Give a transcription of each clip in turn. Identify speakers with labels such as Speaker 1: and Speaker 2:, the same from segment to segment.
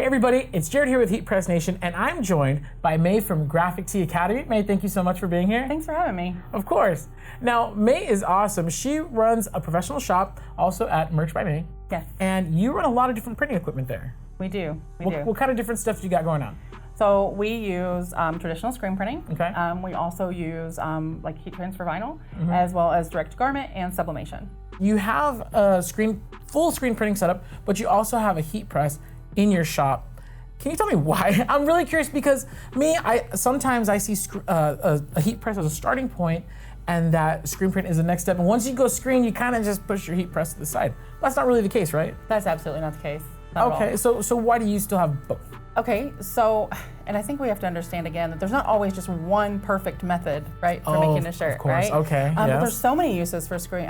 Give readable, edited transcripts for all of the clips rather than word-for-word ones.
Speaker 1: Hey everybody, it's Jared here with HeatPressNation, and I'm joined by Mae from Graphic Tee Academy. Mae, thank you so much for being here.
Speaker 2: Thanks for having me.
Speaker 1: Of course. Now, Mae is awesome. She runs a professional shop, also at Merch by Mae.
Speaker 2: Yes.
Speaker 1: And you run a lot of different printing equipment there.
Speaker 2: We do.
Speaker 1: What kind of different stuff do you got going on?
Speaker 2: So we use traditional screen printing.
Speaker 1: Okay.
Speaker 2: We also use like heat transfer vinyl, as well as direct garment and sublimation. You
Speaker 1: have a full screen printing setup, but you also have a heat press in your shop. Can you tell me why? I'm really curious because sometimes I see a heat press as a starting point, and that screen print is the next step. And once you go screen, you kind of just push your heat press to the side. That's not really the case, right?
Speaker 2: That's absolutely not the case. Not
Speaker 1: okay,
Speaker 2: at all.
Speaker 1: So why do you still have both?
Speaker 2: Okay, so, and I think we have to understand again that there's not always just one perfect method, right, for making a shirt,
Speaker 1: of course.
Speaker 2: right?
Speaker 1: Okay,
Speaker 2: But
Speaker 1: yes.
Speaker 2: there's so many uses for screen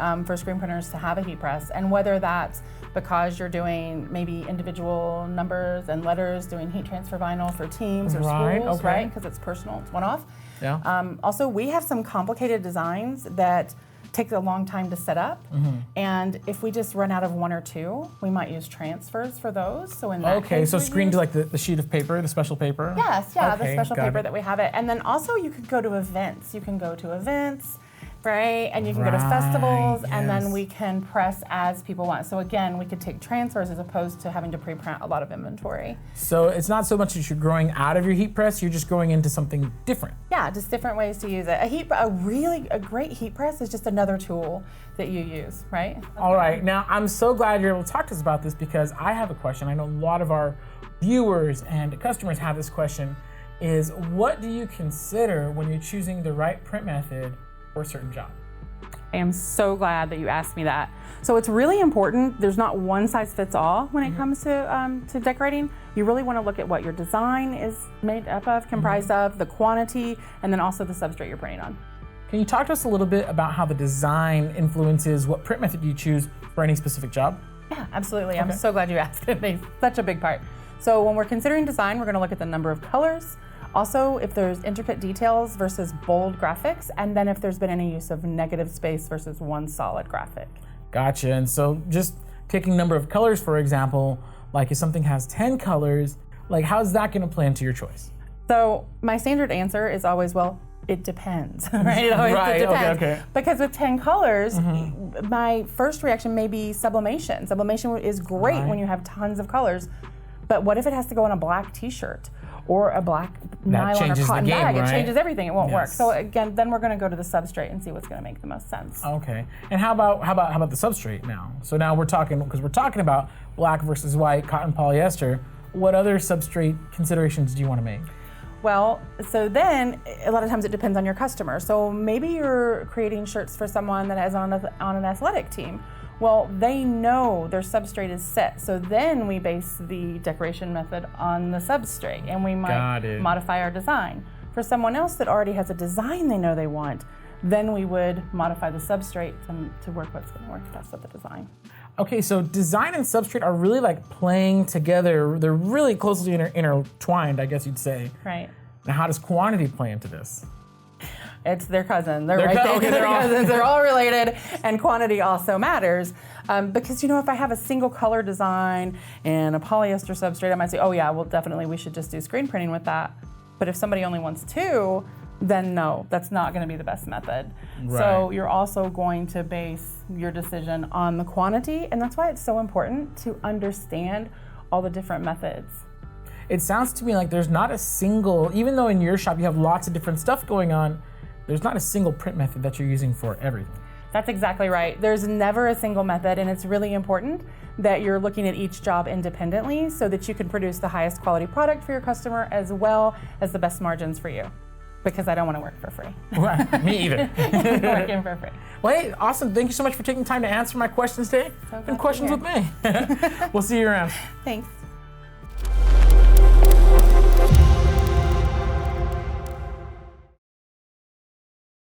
Speaker 2: printers to have a heat press, and whether that's because you're doing maybe individual numbers and letters, doing heat transfer vinyl for teams or schools, right? Because it's personal, it's one-off.
Speaker 1: Yeah.
Speaker 2: Also, we have some complicated designs that take a long time to set up, and if we just run out of one or two, we might use transfers for those. So in that case,
Speaker 1: so screen to like the sheet of paper, the special paper?
Speaker 2: Yes, yeah, the
Speaker 1: Okay,
Speaker 2: special
Speaker 1: got
Speaker 2: paper
Speaker 1: it.
Speaker 2: that we have it. And then also you could go to events. You can go to events, right? And you can go to
Speaker 1: Right,
Speaker 2: festivals, and
Speaker 1: yes.
Speaker 2: then we can press as people want. So again, we could take transfers as opposed to having to pre-print a lot of inventory.
Speaker 1: So it's not so much that you're growing out of your heat press, you're just going into something different.
Speaker 2: Yeah, just different ways to use it. A great heat press is just another tool that you use, right?
Speaker 1: All right, now I'm so glad you're able to talk to us about this because I have a question. I know a lot of our viewers and customers have this question, is what do you consider when you're choosing the right print method for a certain job?
Speaker 2: I am so glad that you asked me that. So it's really important. There's not one size fits all when it comes to decorating. You really want to look at what your design is made up of, comprised of, the quantity, and then also the substrate you're printing on.
Speaker 1: Can you talk to us a little bit about how the design influences what print method you choose for any specific job?
Speaker 2: Yeah, absolutely. I'm so glad you asked. It makes such a big part. So when we're considering design, we're going to look at the number of colors, also if there's intricate details versus bold graphics, and then if there's been any use of negative space versus one solid graphic.
Speaker 1: Gotcha, and so just taking number of colors, for example, like if something has 10 colors, like how's that going to play into your choice?
Speaker 2: So my standard answer is always, well, it depends, right? It always depends.
Speaker 1: Okay.
Speaker 2: Because with 10 colors, my first reaction may be sublimation. Sublimation is great when you have tons of colors, but what if it has to go on a black t-shirt or a black nylon or cotton bag? It changes everything, it won't work. So again, then we're gonna go to the substrate and see what's gonna make the most sense.
Speaker 1: Okay, and how about the substrate now? So now we're talking about black versus white, cotton, polyester. What other substrate considerations do you want to make?
Speaker 2: Well, so then a lot of times it depends on your customer. So maybe you're creating shirts for someone that is on an athletic team. Well, they know their substrate is set. So then we base the decoration method on the substrate, and we might modify our design. For someone else that already has a design they know they want, then we would modify the substrate to work what's going to work best with the design.
Speaker 1: Okay, so design and substrate are really like playing together. They're really closely intertwined, I guess you'd say.
Speaker 2: Right.
Speaker 1: Now, how does quantity play into this?
Speaker 2: It's their cousin. They're right there.
Speaker 1: Okay,
Speaker 2: They're cousins. They're all related, and quantity also matters because if I have a single color design and a polyester substrate, I might say, oh yeah, well definitely we should just do screen printing with that. But if somebody only wants two, then no, that's not going to be the best method.
Speaker 1: Right.
Speaker 2: So you're also going to base your decision on the quantity, and that's why it's so important to understand all the different methods.
Speaker 1: It sounds to me like there's not a single, even though in your shop you have lots of different stuff going on, there's not a single print method that you're using for everything.
Speaker 2: That's exactly right. There's never a single method, and it's really important that you're looking at each job independently so that you can produce the highest quality product for your customer as well as the best margins for you. Because I don't want to work for free.
Speaker 1: Right, me either.
Speaker 2: Working for free.
Speaker 1: Well, hey, awesome. Thank you so much for taking time to answer my questions today.
Speaker 2: So
Speaker 1: and questions with me. We'll see you around.
Speaker 2: Thanks.